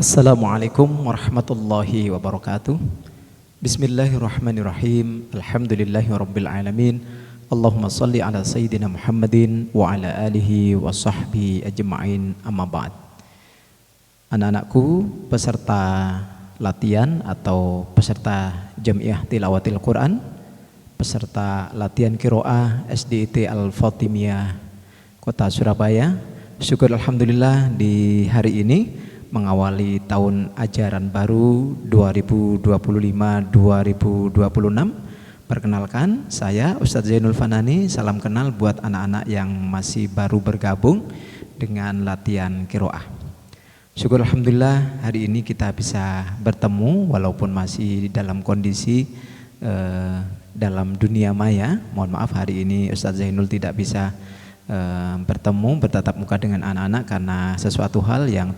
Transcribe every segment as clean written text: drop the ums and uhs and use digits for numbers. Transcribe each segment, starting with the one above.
Assalamualaikum warahmatullahi wabarakatuh. Bismillahirrahmanirrahim. Alhamdulillahirabbil alamin. Allahumma shalli ala sayyidina Muhammadin wa ala alihi wa sahbihi ajma'in, amma ba'd. Anak-anakku, peserta latihan atau peserta Jamiah Tilawatil Quran, peserta latihan Qiraah SDIT Al-Fatimiyah Kota Surabaya. Syukur alhamdulillah di hari ini mengawali tahun ajaran baru 2025-2026. Perkenalkan, saya Ustadz Zainul Fanani. Salam kenal buat anak-anak yang masih baru bergabung dengan latihan qiraah. Syukur alhamdulillah hari ini kita bisa bertemu walaupun masih dalam kondisi dalam dunia maya. Mohon maaf hari ini Ustadz Zainul tidak bisa bertatap muka dengan anak-anak karena sesuatu hal yang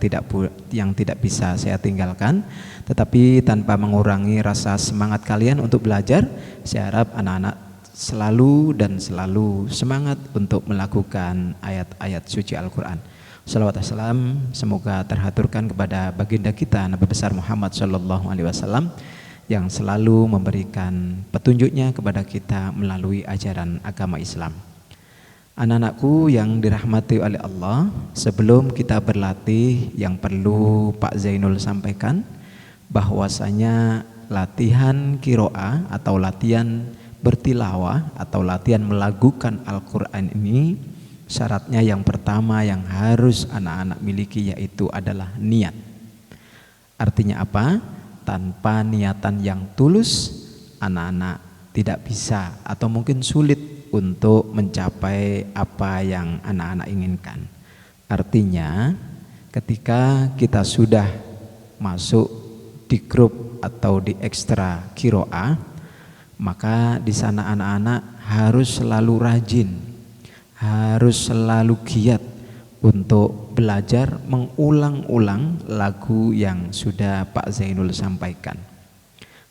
tidak bisa saya tinggalkan, tetapi tanpa mengurangi rasa semangat kalian untuk belajar, saya harap anak-anak selalu semangat untuk melakukan ayat-ayat suci Al-Quran. Salawat wassalam semoga terhaturkan kepada baginda kita Nabi besar Muhammad SAW yang selalu memberikan petunjuknya kepada kita melalui ajaran agama Islam. Anak-anakku yang dirahmati oleh Allah, sebelum kita berlatih yang perlu Pak Zainul sampaikan bahwasanya latihan qiraah atau latihan bertilawah atau latihan melakukan Al-Quran ini syaratnya yang pertama yang harus anak-anak miliki yaitu adalah niat. Artinya apa? Tanpa niatan yang tulus anak-anak tidak bisa atau mungkin sulit untuk mencapai apa yang anak-anak inginkan. Artinya ketika kita sudah masuk di grup atau di ekstra qiraah, maka di sana anak-anak harus selalu rajin, harus selalu giat untuk belajar mengulang-ulang lagu yang sudah Pak Zainul sampaikan.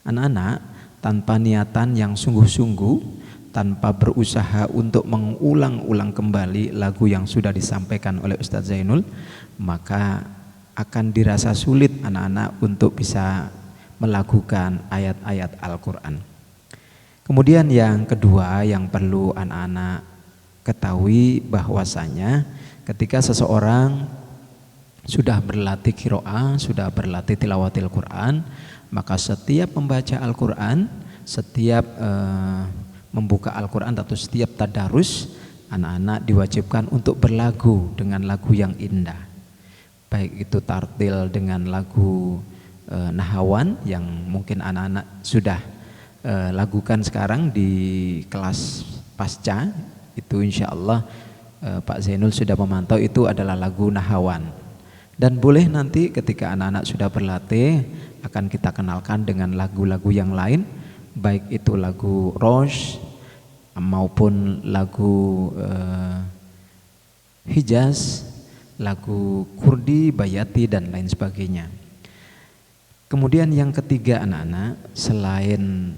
Anak-anak tanpa niatan yang sungguh-sungguh, tanpa berusaha untuk mengulang-ulang kembali lagu yang sudah disampaikan oleh Ustadz Zainul, maka akan dirasa sulit anak-anak untuk bisa melakukan ayat-ayat Al-Quran. Kemudian yang kedua yang perlu anak-anak ketahui bahwasanya ketika seseorang sudah berlatih qiraah, sudah berlatih tilawatil Quran, maka setiap membaca Al-Quran, setiap membuka Al-Quran atau setiap tadarus, anak-anak diwajibkan untuk berlagu dengan lagu yang indah, baik itu tartil dengan lagu nahawan yang mungkin anak-anak sudah lakukan sekarang di kelas pasca, itu insya Allah Pak Zainul sudah memantau itu adalah lagu nahawan. Dan boleh nanti ketika anak-anak sudah berlatih akan kita kenalkan dengan lagu-lagu yang lain, baik itu lagu Rosh maupun lagu Hijaz, lagu Kurdi, Bayati dan lain sebagainya. Kemudian yang ketiga anak-anak, selain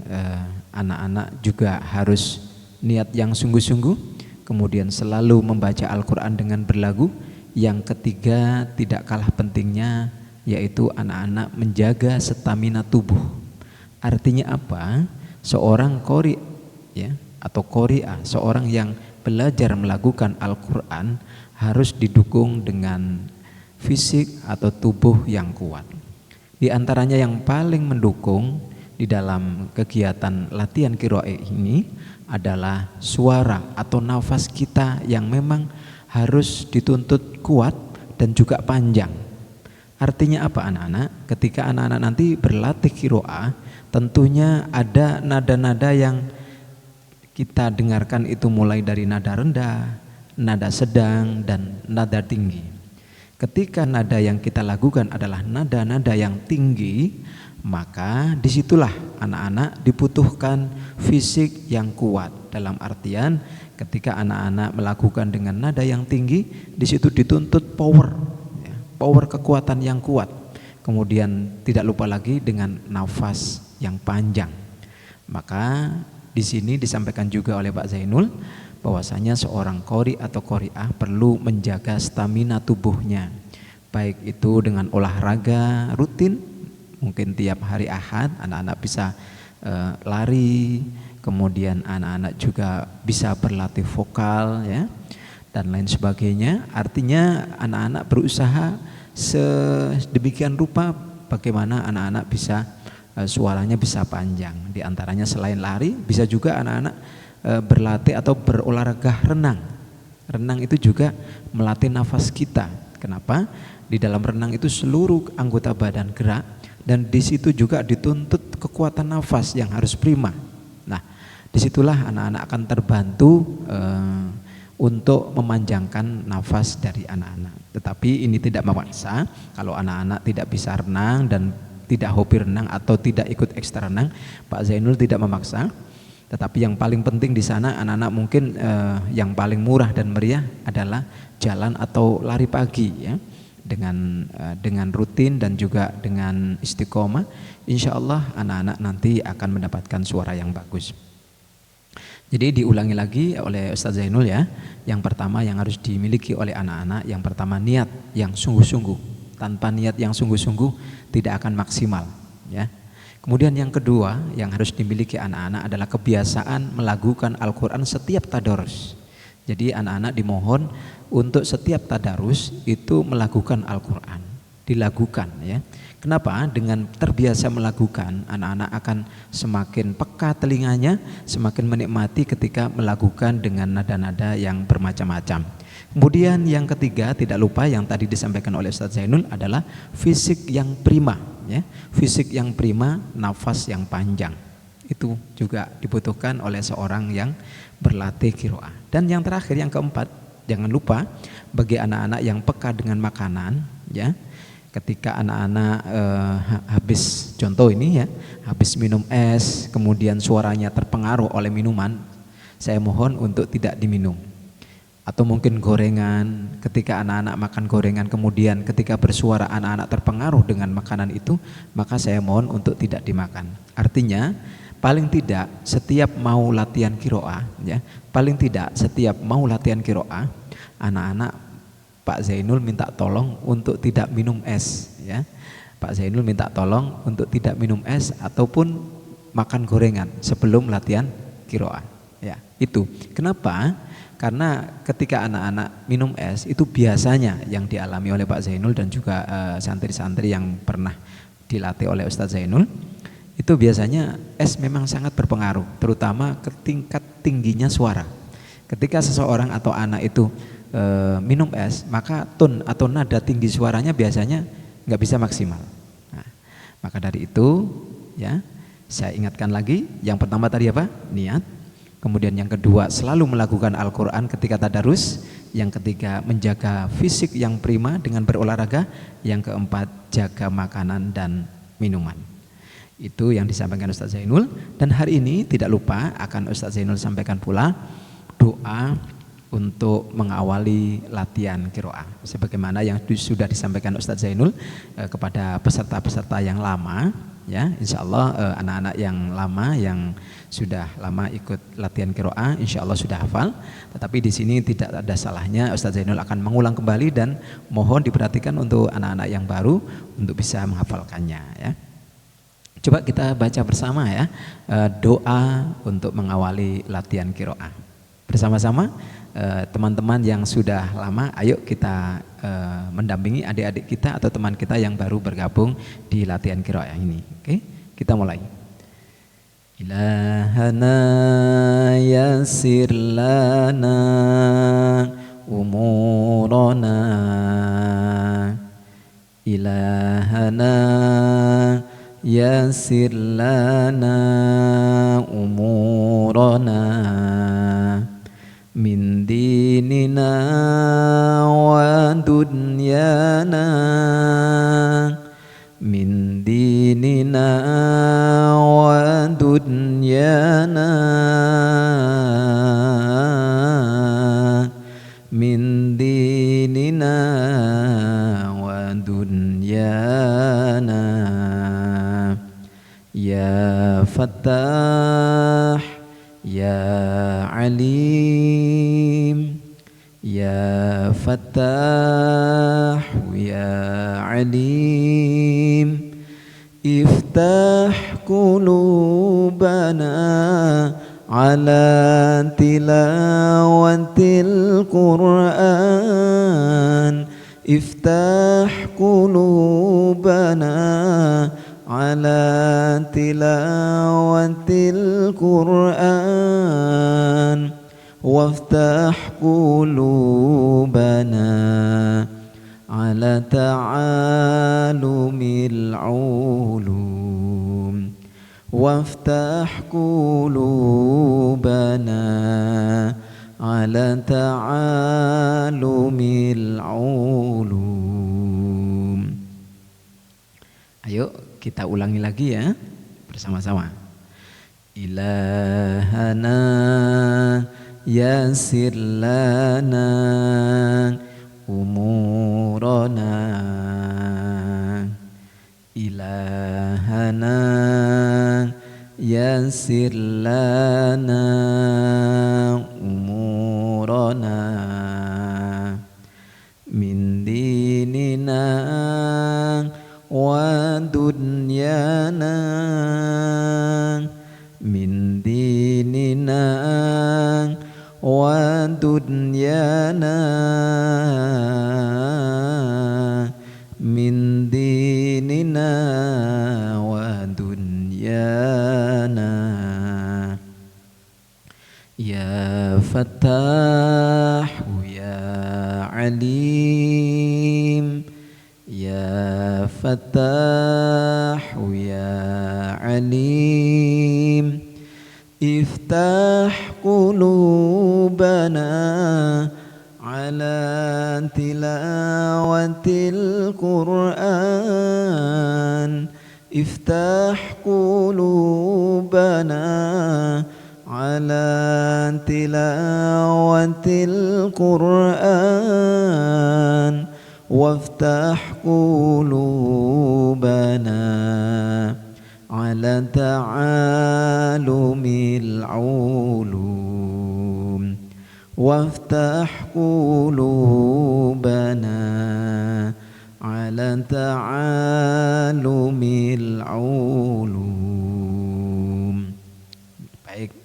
anak-anak juga harus niat yang sungguh-sungguh, kemudian selalu membaca Al-Quran dengan berlagu. Yang ketiga tidak kalah pentingnya yaitu anak-anak menjaga stamina tubuh. Artinya apa? Seorang qori ya atau qori'ah, seorang yang belajar melakukan Al-Quran harus didukung dengan fisik atau tubuh yang kuat. Di antaranya yang paling mendukung di dalam kegiatan latihan qiraah ini adalah suara atau nafas kita yang memang harus dituntut kuat dan juga panjang. Artinya apa anak-anak? Ketika anak-anak nanti berlatih qiraah, tentunya ada nada-nada yang kita dengarkan itu mulai dari nada rendah, nada sedang, dan nada tinggi. Ketika nada yang kita lakukan adalah nada-nada yang tinggi, maka disitulah anak-anak dibutuhkan fisik yang kuat. Dalam artian ketika anak-anak melakukan dengan nada yang tinggi, disitu dituntut power, power kekuatan yang kuat. Kemudian tidak lupa lagi dengan nafas yang panjang. Maka di sini disampaikan juga oleh Pak Zainul bahwasanya seorang qori atau qori'ah perlu menjaga stamina tubuhnya, baik itu dengan olahraga rutin, mungkin tiap hari Ahad anak-anak bisa lari, kemudian anak-anak juga bisa berlatih vokal ya, dan lain sebagainya. Artinya anak-anak berusaha sedemikian rupa bagaimana anak-anak bisa suaranya bisa panjang. Di antaranya selain lari, bisa juga anak-anak berlatih atau berolahraga renang. Renang itu juga melatih nafas kita. Kenapa? Di dalam renang itu seluruh anggota badan gerak, dan di situ juga dituntut kekuatan nafas yang harus prima. Nah, disitulah anak-anak akan terbantu untuk memanjangkan nafas dari anak-anak. Tetapi ini tidak memaksa. Kalau anak-anak tidak bisa renang dan tidak hobi renang atau tidak ikut ekstra renang, Pak Zainul tidak memaksa. Tetapi yang paling penting di sana anak-anak mungkin yang paling murah dan meriah adalah jalan atau lari pagi ya. Dengan rutin dan juga dengan istiqomah, insya Allah anak-anak nanti akan mendapatkan suara yang bagus. Jadi diulangi lagi oleh Ustadz Zainul ya. Yang pertama yang harus dimiliki oleh anak-anak, yang pertama niat yang sungguh-sungguh. Tanpa niat yang sungguh-sungguh tidak akan maksimal ya. Kemudian yang kedua yang harus dimiliki anak-anak adalah kebiasaan melakukan Al-Quran setiap tadarus. Jadi anak-anak dimohon untuk setiap tadarus itu melakukan Al-Quran, dilakukan ya. Kenapa? Dengan terbiasa melakukan, anak-anak akan semakin peka telinganya, semakin menikmati ketika melakukan dengan nada-nada yang bermacam-macam. Kemudian yang ketiga, tidak lupa yang tadi disampaikan oleh Ustadz Zainul adalah fisik yang prima ya. Fisik yang prima, nafas yang panjang. Itu juga dibutuhkan oleh seorang yang berlatih qiraah. Dan yang terakhir, yang keempat, jangan lupa bagi anak-anak yang peka dengan makanan ya, ketika anak-anak habis, contoh ini ya, habis minum es kemudian suaranya terpengaruh oleh minuman, saya mohon untuk tidak diminum. Atau mungkin gorengan, ketika anak-anak makan gorengan kemudian ketika bersuara anak-anak terpengaruh dengan makanan itu, maka saya mohon untuk tidak dimakan. Artinya paling tidak setiap mau latihan qiraah ya, paling tidak setiap mau latihan qiraah, anak-anak Pak Zainul minta tolong untuk tidak minum es ya. Pak Zainul minta tolong untuk tidak minum es ataupun makan gorengan sebelum latihan qiraah ya. Itu kenapa? Karena ketika anak-anak minum es itu biasanya yang dialami oleh Pak Zainul dan juga santri-santri yang pernah dilatih oleh Ustadz Zainul, itu biasanya es memang sangat berpengaruh, terutama ke tingkat tingginya suara. Ketika seseorang atau anak itu minum es, maka tone atau nada tinggi suaranya biasanya nggak bisa maksimal. Nah, maka dari itu ya, saya ingatkan lagi, yang pertama tadi apa? Niat. Kemudian yang kedua selalu melakukan Al-Quran ketika tadarus. Yang ketiga menjaga fisik yang prima dengan berolahraga. Yang keempat jaga makanan dan minuman. Itu yang disampaikan Ustadz Zainul. Dan hari ini tidak lupa akan Ustadz Zainul sampaikan pula doa untuk mengawali latihan qiraah. Sebagaimana yang sudah disampaikan Ustadz Zainul kepada peserta-peserta yang lama ya, insya Allah anak-anak yang lama yang sudah lama ikut latihan qiraah insya Allah sudah hafal. Tetapi di sini tidak ada salahnya Ustadz Zainul akan mengulang kembali dan mohon diperhatikan untuk anak-anak yang baru untuk bisa menghafalkannya ya. Coba kita baca bersama ya doa untuk mengawali latihan qiraah bersama-sama. Teman-teman yang sudah lama, ayo kita mendampingi adik-adik kita atau teman kita yang baru bergabung di latihan qiraah ini. Oke, kita mulai. Ilahana yassir lana umurana, Ilahana yassir lana umurana min dinina wa dunyana, min dinina wa dunyana, min dinina wa dunyana. Ya Fattah, Ya Alim, Ya Fattah, Ya عليم افتح قلوبنا على تلاوة القرآن افتح قلوبنا على تلاوة القرآن وافتح قلوبنا على تعالم العلوم وافتح قلوبنا على تعالم العلوم. Ayo kita ulangi lagi ya bersama-sama. Ilahana yassir lana umurana ilahana yassir lana umurana min dinina wa dunyana min dinina wa dunyana min dinina wa dunyana ya Fattah ya Alim ya Fattah ya Alim iftah qulubana ala tilawatil Qur'an iftah qulubana ala tilawatil Qur'an waftah qulubana ala ta'alumil ulum waftah qulubana ala ta'alumil ulum. Baik,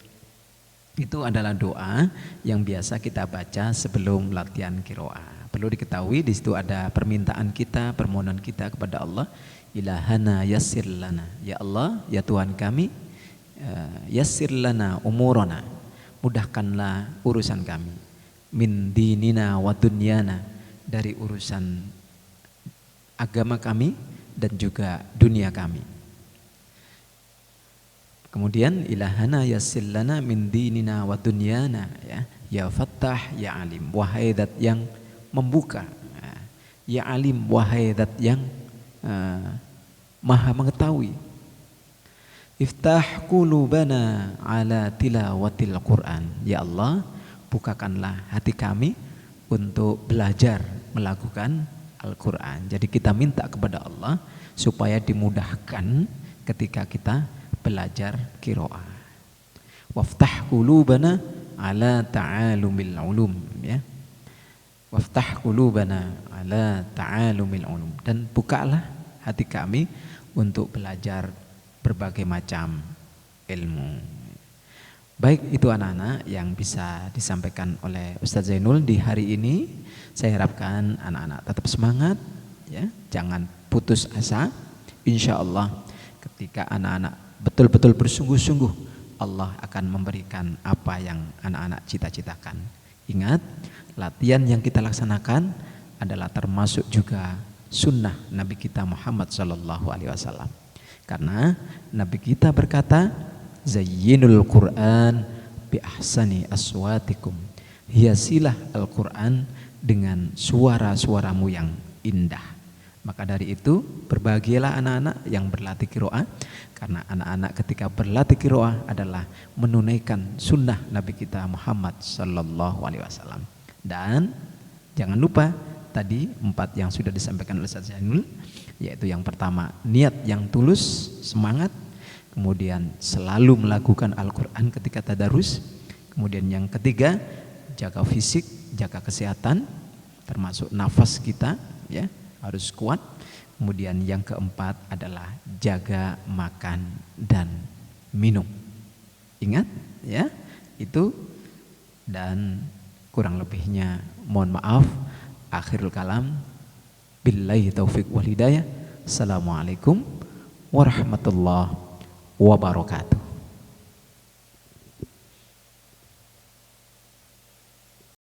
itu adalah doa yang biasa kita baca sebelum latihan qiraah. Perlu diketahui di situ ada permintaan kita, permohonan kita kepada Allah. Ilahana yassir lana, ya Allah, ya Tuhan kami, yassir lana umurana, mudahkanlah urusan kami, min dinina wa dunyana, dari urusan agama kami dan juga dunia kami. Kemudian ilahana yassir lana min dinina wa dunyana, ya Fattah ya Alim, wahai zat yang membuka, ya Alim, wahai zat yang maha mengetahui. Iftah qulubana ala tilawatil Qur'an, ya Allah, bukakanlah hati kami untuk belajar melakukan Al-Quran. Jadi kita minta kepada Allah supaya dimudahkan ketika kita belajar qiraah. Waftah qulubana ala ta'alumil ulum, ya. Waftah qulubana ala ta'alumil ulum, dan bukalah hati kami untuk belajar berbagai macam ilmu. Baik, itu anak-anak yang bisa disampaikan oleh Ustadz Zainul di hari ini. Saya harapkan anak-anak tetap semangat, ya, jangan putus asa. Insya Allah ketika anak-anak betul-betul bersungguh-sungguh, Allah akan memberikan apa yang anak-anak cita-citakan. Ingat, latihan yang kita laksanakan adalah termasuk juga sunnah Nabi kita Muhammad SAW. Karena Nabi kita berkata, Zayyinul Quran bi ahsani aswatikum, hiasilah Al-Quran dengan suara-suaramu yang indah. Maka dari itu berbahagialah anak-anak yang berlatih qiraah, karena anak-anak ketika berlatih qiraah adalah menunaikan sunnah Nabi kita Muhammad SAW. Dan jangan lupa tadi 4 yang sudah disampaikan oleh Ustadz Zainul, yaitu yang pertama niat yang tulus, semangat. Kemudian selalu melakukan Al-Quran ketika tadarus. Kemudian yang ketiga, jaga fisik, jaga kesehatan, termasuk nafas kita, ya. harus kuat. Kemudian yang keempat adalah jaga makan dan minum. Ingat ya, itu. Dan kurang lebihnya mohon maaf. Akhirul kalam, billahi taufiq wal hidayah. Assalamualaikum warahmatullahi wabarakatuh.